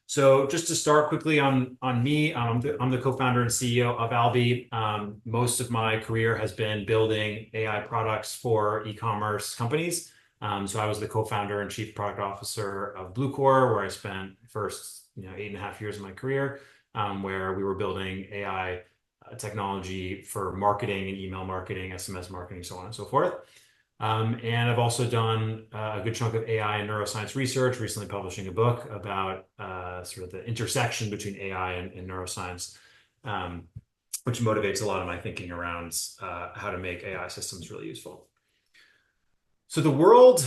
So just to start quickly on me, I'm the co-founder and CEO of Alby. Most of my career has been building AI products for e-commerce companies. So I was the co-founder and chief product officer of Bluecore, where I spent first 8.5 years of my career, where we were building AI technology for marketing and email marketing, SMS marketing, so on and so forth. And I've also done a good chunk of AI and neuroscience research, recently publishing a book about sort of the intersection between AI and neuroscience, which motivates a lot of my thinking around how to make AI systems really useful. So the world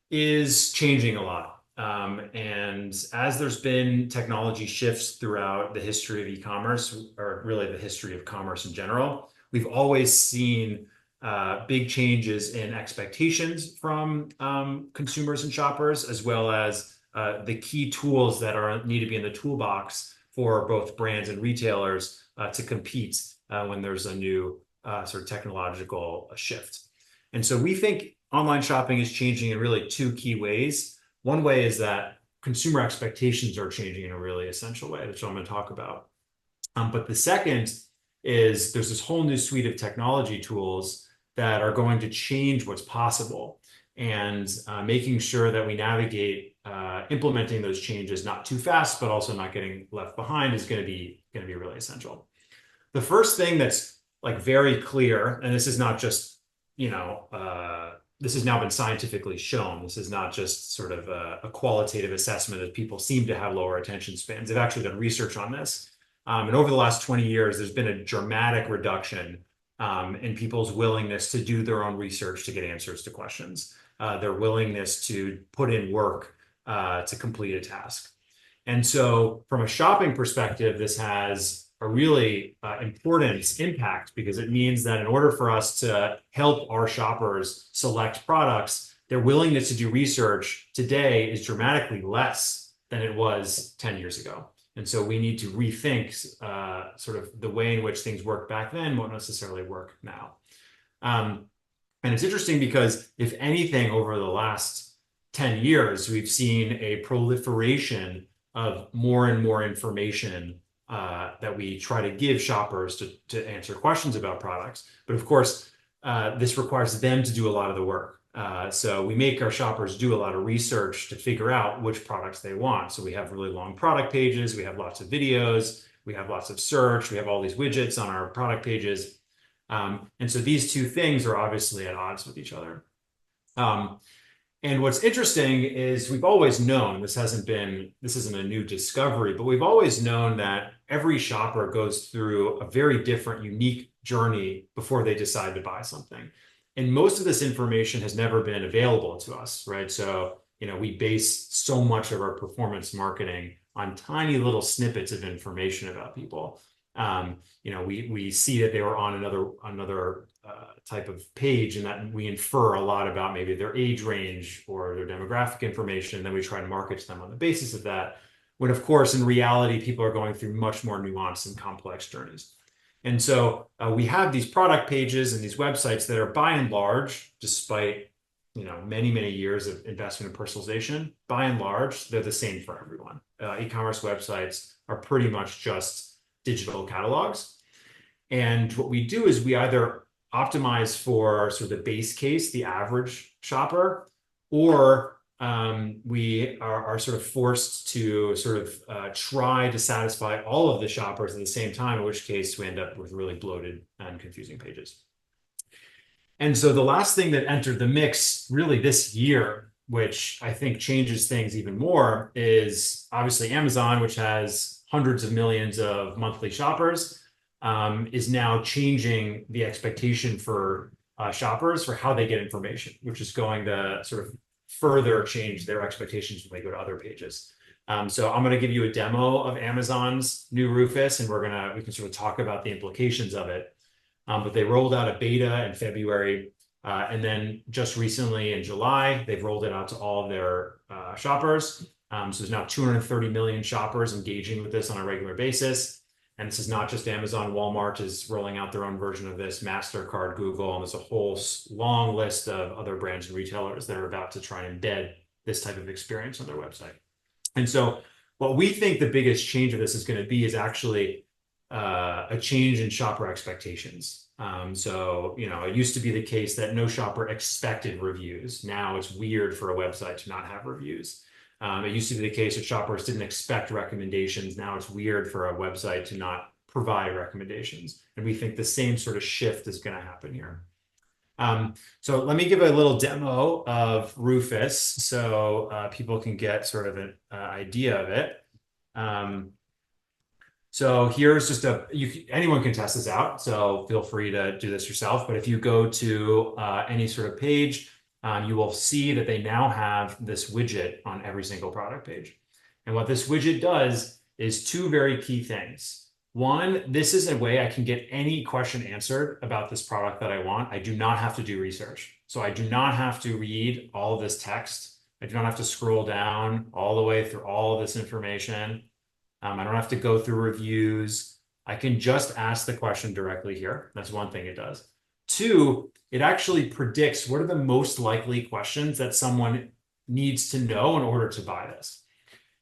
is changing a lot. And as there's been technology shifts throughout the history of e-commerce, or really the history of commerce in general, we've always seen big changes in expectations from consumers and shoppers, as well as the key tools that need to be in the toolbox for both brands and retailers to compete when there's a new sort of technological shift. And so we think online shopping is changing in really two key ways. One way is that consumer expectations are changing in a really essential way, which I'm going to talk about. But the second is there's this whole new suite of technology tools that are going to change what's possible, and making sure that we navigate implementing those changes not too fast, but also not getting left behind is going to be really essential. The first thing that's like very clear, and this is not just this has now been scientifically shown. This is not just sort of a qualitative assessment that people seem to have lower attention spans. They've actually done research on this. And over the last 20 years, there's been a dramatic reduction in people's willingness to do their own research to get answers to questions, their willingness to put in work to complete a task. And so from a shopping perspective, this has a really important impact, because it means that in order for us to help our shoppers select products, their willingness to do research today is dramatically less than it was 10 years ago. And so we need to rethink sort of the way in which things worked back then won't necessarily work now. And it's interesting because if anything, over the last 10 years, we've seen a proliferation of more and more information that we try to give shoppers to answer questions about products. But of course, this requires them to do a lot of the work. So we make our shoppers do a lot of research to figure out which products they want. So we have really long product pages, we have lots of videos, we have lots of search, we have all these widgets on our product pages. And so these two things are obviously at odds with each other. And what's interesting is we've always known, this isn't a new discovery, but we've always known that every shopper goes through a very different, unique journey before they decide to buy something. And most of this information has never been available to us, right? So, we base so much of our performance marketing on tiny little snippets of information about people. We see that they were on another type of page, and that we infer a lot about maybe their age range or their demographic information. And then we try to market to them on the basis of that, when of course, in reality, people are going through much more nuanced and complex journeys. And so we have these product pages and these websites that are by and large, despite many, many years of investment in personalization, by and large, they're the same for everyone. E-commerce websites are pretty much just digital catalogs. And what we do is we either optimize for sort of the base case, the average shopper, or we are sort of forced to sort of try to satisfy all of the shoppers at the same time, in which case we end up with really bloated and confusing pages. And so the last thing that entered the mix really this year, which I think changes things even more, is obviously Amazon, which has hundreds of millions of monthly shoppers, is now changing the expectation for shoppers for how they get information, which is going to sort of further change their expectations when they go to other pages. So I'm going to give you a demo of Amazon's new Rufus, and we can sort of talk about the implications of it. But they rolled out a beta in February, and then just recently in July, they've rolled it out to all of their shoppers. So there's now 230 million shoppers engaging with this on a regular basis. And this is not just Amazon. Walmart is rolling out their own version of this, MasterCard, Google, and there's a whole long list of other brands and retailers that are about to try and embed this type of experience on their website. And so What we think the biggest change of this is going to be is actually a change in shopper expectations. So, it used to be the case that no shopper expected reviews. Now it's weird for a website to not have reviews. It used to be the case that shoppers didn't expect recommendations. Now it's weird for a website to not provide recommendations. And we think the same sort of shift is going to happen here. So let me give a little demo of Rufus so people can get sort of an idea of it. So here's just anyone can test this out, so feel free to do this yourself. But if you go to any sort of page, you will see that they now have this widget on every single product page. And what this widget does is two very key things. One, this is a way I can get any question answered about this product that I want. I do not have to do research. So I do not have to read all of this text. I do not have to scroll down all the way through all of this information. I don't have to go through reviews. I can just ask the question directly here. That's one thing it does. Two, it actually predicts what are the most likely questions that someone needs to know in order to buy this.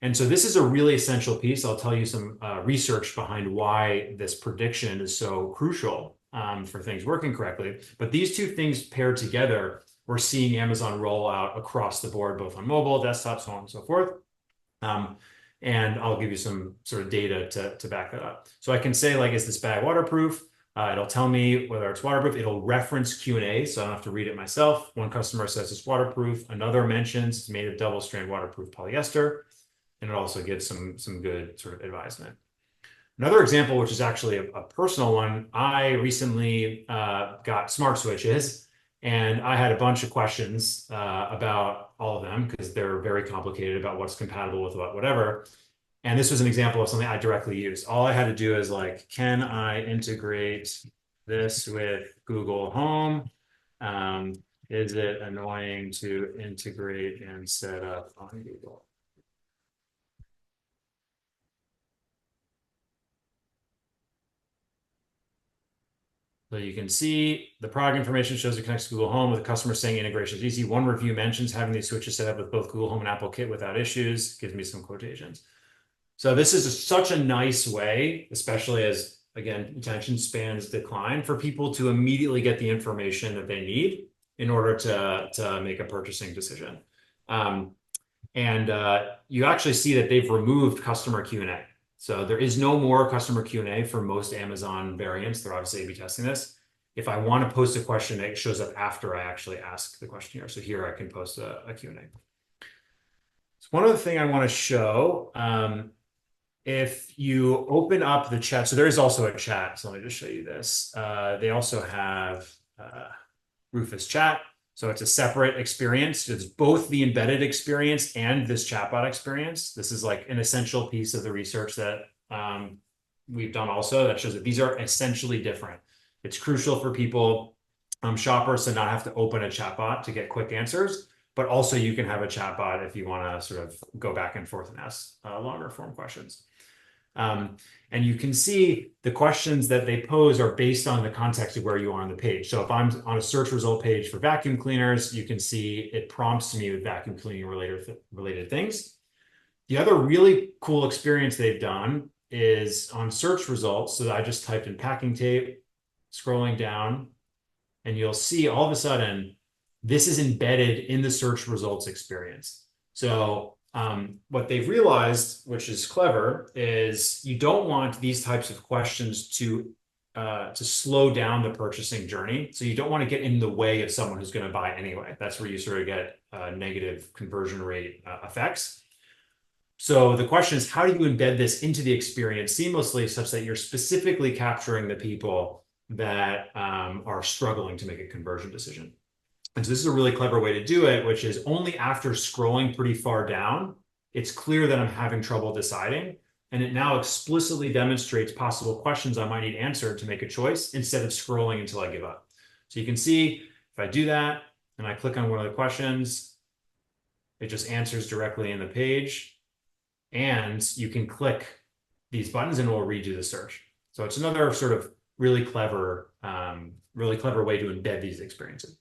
And so this is a really essential piece. I'll tell you some research behind why this prediction is so crucial for things working correctly. But these two things paired together, we're seeing Amazon roll out across the board, both on mobile, desktop, so on and so forth. And I'll give you some sort of data to back that up. So I can say, like, is this bag waterproof? It'll tell me whether it's waterproof. It'll reference Q&A, so I don't have to read it myself. One customer says it's waterproof. Another mentions it's made of double-strand waterproof polyester. And it also gives some good sort of advisement. Another example, which is actually a personal one, I recently got smart switches, and I had a bunch of questions about all of them because they're very complicated about what's compatible with what, whatever. And this was an example of something I directly used. All I had to do is like, can I integrate this with Google Home? Is it annoying to integrate and set up on Google? So you can see the product information shows it connects to Google Home with the customer saying integration is easy. One review mentions having these switches set up with both Google Home and Apple Kit without issues. Gives me some quotations. So this is such a nice way, especially as, again, attention spans decline, for people to immediately get the information that they need in order to make a purchasing decision. You actually see that they've removed customer Q&A. So there is no more customer Q&A for most Amazon variants. They're obviously A/B testing this. If I want to post a question, it shows up after I actually ask the question here. So here I can post a Q&A. So one other thing I want to show, if you open up the chat, so there is also a chat. So let me just show you this. They also have Rufus chat. So it's a separate experience. It's both the embedded experience and this chatbot experience. This is like an essential piece of the research that we've done also that shows that these are essentially different. It's crucial for people, shoppers, to not have to open a chatbot to get quick answers, but also you can have a chatbot if you want to sort of go back and forth and ask longer form questions. And you can see the questions that they pose are based on the context of where you are on the page. So if I'm on a search result page for vacuum cleaners, you can see it prompts me with vacuum cleaning related things. The other really cool experience they've done is on search results. So I just typed in packing tape, scrolling down, and you'll see all of a sudden, this is embedded in the search results experience. So what they've realized, which is clever, is you don't want these types of questions to slow down the purchasing journey. So you don't want to get in the way of someone who's going to buy anyway. That's where you sort of get negative conversion rate effects. So the question is, how do you embed this into the experience seamlessly such that you're specifically capturing the people that are struggling to make a conversion decision? And so this is a really clever way to do it, which is only after scrolling pretty far down, it's clear that I'm having trouble deciding. And it now explicitly demonstrates possible questions I might need answered to make a choice instead of scrolling until I give up. So you can see if I do that and I click on one of the questions, it just answers directly in the page. And you can click these buttons and it will redo the search. So it's another sort of really clever way to embed these experiences.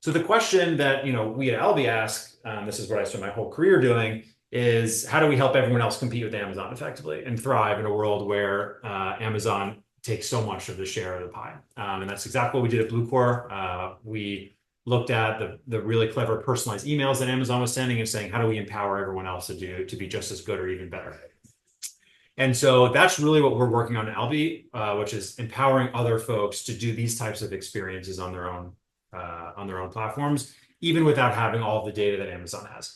So the question that we at Alby ask, this is what I spent my whole career doing, is how do we help everyone else compete with Amazon effectively and thrive in a world where Amazon takes so much of the share of the pie. And that's exactly what we did at Bluecore. We looked at the really clever personalized emails that Amazon was sending and saying, how do we empower everyone else to be just as good or even better? And so that's really what we're working on in Alby, which is empowering other folks to do these types of experiences on their own platforms, even without having all of the data that Amazon has.